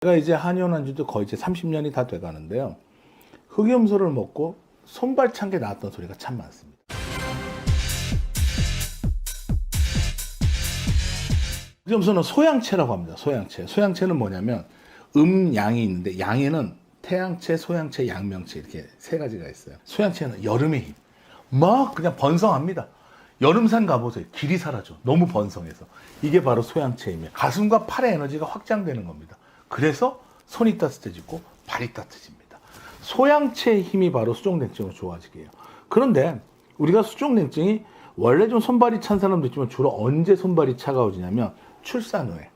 제가 이제 한의원 지도 거의 이제 30년이 다 돼가는데요. 흑염소를 먹고 손발 찬 게 나왔던 소리가 참 많습니다. 흑염소는 소양체라고 합니다. 소양체. 소양체는 뭐냐면 양이 있는데 양에는 태양체, 소양체, 양명체 이렇게 세 가지가 있어요. 소양체는 여름의 힘. 막 그냥 번성합니다. 여름산 가보세요. 길이 사라져. 너무 번성해서. 이게 바로 소양체이며 가슴과 팔의 에너지가 확장되는 겁니다. 그래서 손이 따뜻해지고 발이 따뜻해집니다. 소양체의 힘이 바로 수족냉증을 좋아지게 해요. 그런데 우리가 수족냉증이 원래 좀 손발이 찬 사람도 있지만 주로 언제 손발이 차가워지냐면 출산 후에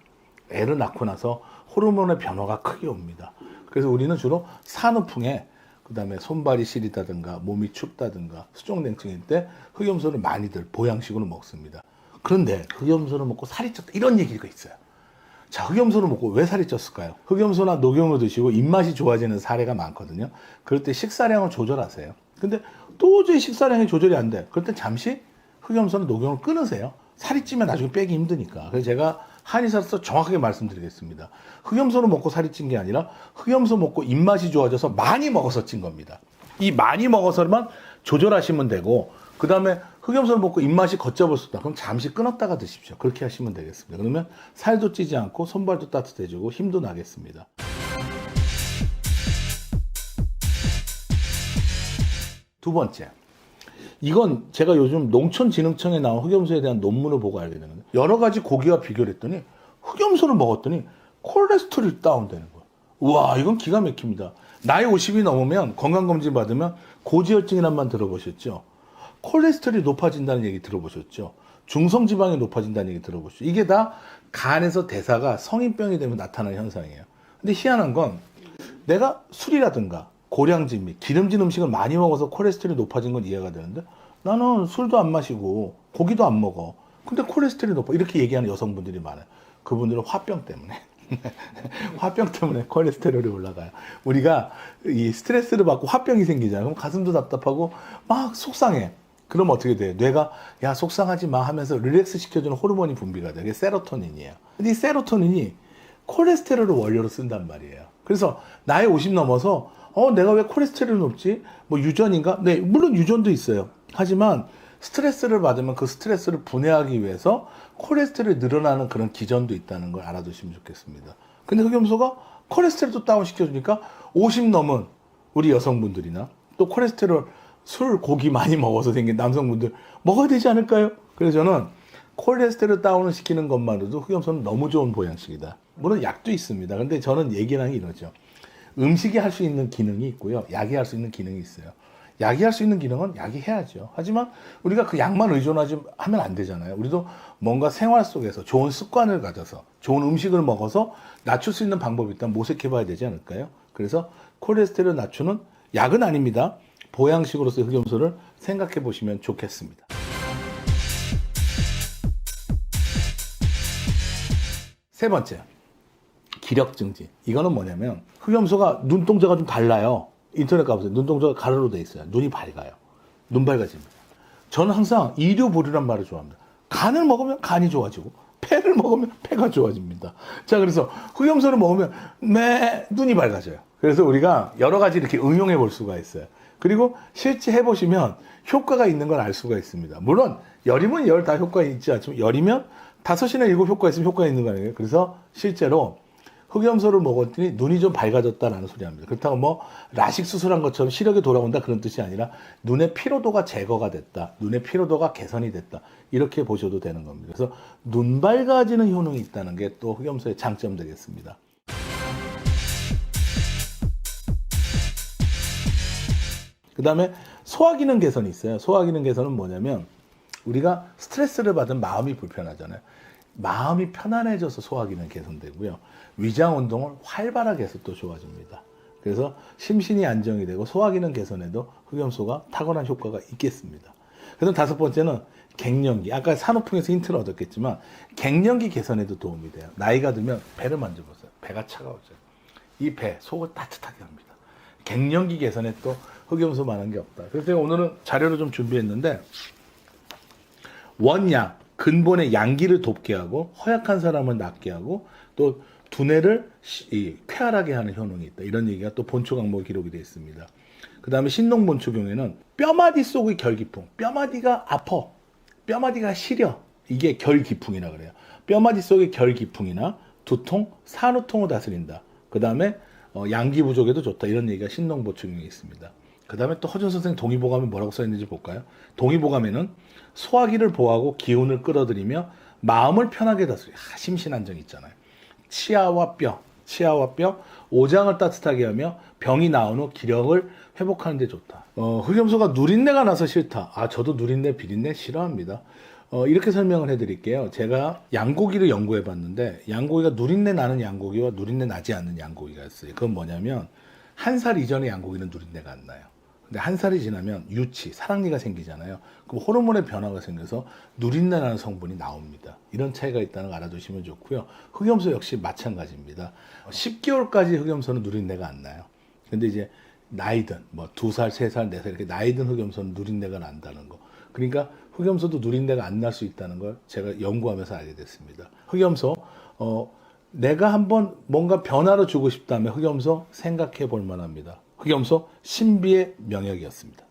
애를 낳고 나서 호르몬의 변화가 크게 옵니다. 그래서 우리는 주로 산후풍에 그다음에 손발이 시리다든가 몸이 춥다든가 수족냉증일 때 흑염소를 많이들 보양식으로 먹습니다. 그런데 흑염소를 먹고 살이 쪘다 이런 얘기가 있어요. 자, 흑염소를 먹고 왜 살이 쪘을까요? 흑염소나 녹용을 드시고 입맛이 좋아지는 사례가 많거든요. 그럴 때 식사량을 조절하세요. 근데 도저히 식사량이 조절이 안 돼. 그럴 때 잠시 흑염소나 녹용을 끊으세요. 살이 찌면 나중에 빼기 힘드니까. 그래서 제가 한의사로서 정확하게 말씀드리겠습니다. 흑염소를 먹고 살이 찐 게 아니라 흑염소 먹고 입맛이 좋아져서 많이 먹어서 찐 겁니다. 이 많이 먹어서만 조절하시면 되고 그 다음에 흑염소를 먹고 입맛이 걷잡을 수 있다. 그럼 잠시 끊었다가 드십시오. 그렇게 하시면 되겠습니다. 그러면 살도 찌지 않고 손발도 따뜻해지고 힘도 나겠습니다. 두 번째. 이건 제가 요즘 농촌진흥청에 나온 흑염소에 대한 논문을 보고 알게 되는데 여러 가지 고기와 비교를 했더니 흑염소를 먹었더니 콜레스테롤이 다운되는 거예요. 우와, 이건 기가 막힙니다. 나이 50이 넘으면 건강검진 받으면 고지혈증이란 말 들어보셨죠? 콜레스테롤이 높아진다는 얘기 들어보셨죠? 중성지방이 높아진다는 얘기 들어보셨죠? 이게 다 간에서 대사가 성인병이 되면 나타나는 현상이에요. 근데 희한한 건 내가 술이라든가 고량진 및 기름진 음식을 많이 먹어서 콜레스테롤이 높아진 건 이해가 되는데 나는 술도 안 마시고 고기도 안 먹어. 근데 콜레스테롤이 높아. 이렇게 얘기하는 여성분들이 많아요. 그분들은 화병 때문에. 화병 때문에 콜레스테롤이 올라가요. 우리가 이 스트레스를 받고 화병이 생기잖아요. 그럼 가슴도 답답하고 막 속상해. 그럼 어떻게 돼요? 뇌가 야 속상하지 마 하면서 릴렉스 시켜주는 호르몬이 분비가 돼요. 이게 세로토닌이에요. 근데 이 세로토닌이 콜레스테롤을 원료로 쓴단 말이에요. 그래서 나이 50 넘어서 내가 왜 콜레스테롤이 높지? 뭐 유전인가? 네, 물론 유전도 있어요. 하지만 스트레스를 받으면 그 스트레스를 분해하기 위해서 콜레스테롤이 늘어나는 그런 기전도 있다는 걸 알아두시면 좋겠습니다. 근데 흑염소가 콜레스테롤도 다운시켜주니까 50 넘은 우리 여성분들이나 또 콜레스테롤 술, 고기 많이 먹어서 생긴 남성분들 먹어야 되지 않을까요? 그래서 저는 콜레스테롤 다운을 시키는 것만으로도 흑염소는 너무 좋은 보양식이다. 물론 약도 있습니다. 근데 저는 얘기하는 게 이러죠. 음식이 할 수 있는 기능이 있고요. 약이 할 수 있는 기능이 있어요. 약이 할 수 있는 기능은 약이 해야죠. 하지만 우리가 그 약만 의존하지 하면 안 되잖아요. 우리도 뭔가 생활 속에서 좋은 습관을 가져서 좋은 음식을 먹어서 낮출 수 있는 방법이 있다면 모색해 봐야 되지 않을까요? 그래서 콜레스테롤 낮추는 약은 아닙니다. 보양식으로서 흑염소를 생각해 보시면 좋겠습니다. 세 번째. 기력 증진. 이거는 뭐냐면 흑염소가 눈동자가 좀 달라요. 인터넷 가보세요. 눈동자가 가로로 돼 있어요. 눈이 밝아요. 눈 밝아집니다. 저는 항상 이류보류란 말을 좋아합니다. 간을 먹으면 간이 좋아지고 폐를 먹으면 폐가 좋아집니다. 자, 그래서 흑염소를 먹으면 눈이 밝아져요. 그래서 우리가 여러 가지 이렇게 응용해 볼 수가 있어요. 그리고 실제 해보시면 효과가 있는 걸 알 수가 있습니다. 물론 열이면 열 다 효과 있지 않지만 열이면 5이나 7 효과 있으면 효과 있는 거 아니에요. 그래서 실제로 흑염소를 먹었더니 눈이 좀 밝아졌다라는 소리 합니다. 그렇다고 뭐 라식 수술한 것처럼 시력이 돌아온다 그런 뜻이 아니라 눈의 피로도가 제거가 됐다. 눈의 피로도가 개선이 됐다. 이렇게 보셔도 되는 겁니다. 그래서 눈 밝아지는 효능이 있다는 게 또 흑염소의 장점 되겠습니다. 그 다음에 소화기능 개선이 있어요. 소화기능 개선은 뭐냐면 우리가 스트레스를 받은 마음이 불편하잖아요. 마음이 편안해져서 소화기능 개선되고요. 위장 운동을 활발하게 해서 또 좋아집니다. 그래서 심신이 안정이 되고 소화기능 개선에도 흑염소가 탁월한 효과가 있겠습니다. 그래서 다섯 번째는 갱년기. 아까 산후풍에서 힌트를 얻었겠지만 갱년기 개선에도 도움이 돼요. 나이가 들면 배를 만져보세요. 배가 차가워져요. 이 배, 속을 따뜻하게 합니다. 갱년기 개선에 또 흑염소만한 게 없다. 그래서 제가 오늘은 자료를 좀 준비했는데 원약, 근본의 양기를 돕게 하고 허약한 사람을 낫게 하고 또 두뇌를 쾌활하게 하는 효능이 있다. 이런 얘기가 또 본초 강목에 기록이 되어 있습니다. 그 다음에 신농본초경에는 뼈마디 속의 결기풍, 뼈마디가 아파, 뼈마디가 시려, 이게 결기풍이라 그래요. 뼈마디 속의 결기풍이나 두통, 산후통을 다스린다. 그 다음에 양기 부족에도 좋다. 이런 얘기가 신농본초경에 있습니다. 그 다음에 또 허준 선생 동의보감에 뭐라고 써있는지 볼까요? 동의보감에는 소화기를 보호하고 기운을 끌어들이며 마음을 편하게 다스려. 심신안정 있잖아요. 치아와 뼈, 오장을 따뜻하게 하며 병이 나온 후 기력을 회복하는 데 좋다. 흑염소가 누린내가 나서 싫다. 저도 누린내, 비린내 싫어합니다. 이렇게 설명을 해드릴게요. 제가 양고기를 연구해 봤는데 양고기가 누린내 나는 양고기와 누린내 나지 않는 양고기가 있어요. 그건 뭐냐면 1살 이전의 양고기는 누린내가 안 나요. 근데 1살이 지나면 유치, 사랑니가 생기잖아요. 그럼 호르몬의 변화가 생겨서 누린내 나는 성분이 나옵니다. 이런 차이가 있다는 걸 알아두시면 좋고요. 흑염소 역시 마찬가지입니다. 10개월까지 흑염소는 누린내가 안 나요. 근데 이제 나이든 뭐 2살, 3살, 4살 이렇게 나이든 흑염소는 누린내가 난다는 거. 그러니까 흑염소도 누린내가 안 날 수 있다는 걸 제가 연구하면서 알게 됐습니다. 흑염소 내가 한번 뭔가 변화를 주고 싶다면 흑염소 생각해 볼 만합니다. 흑염소 신비의 명약이었습니다.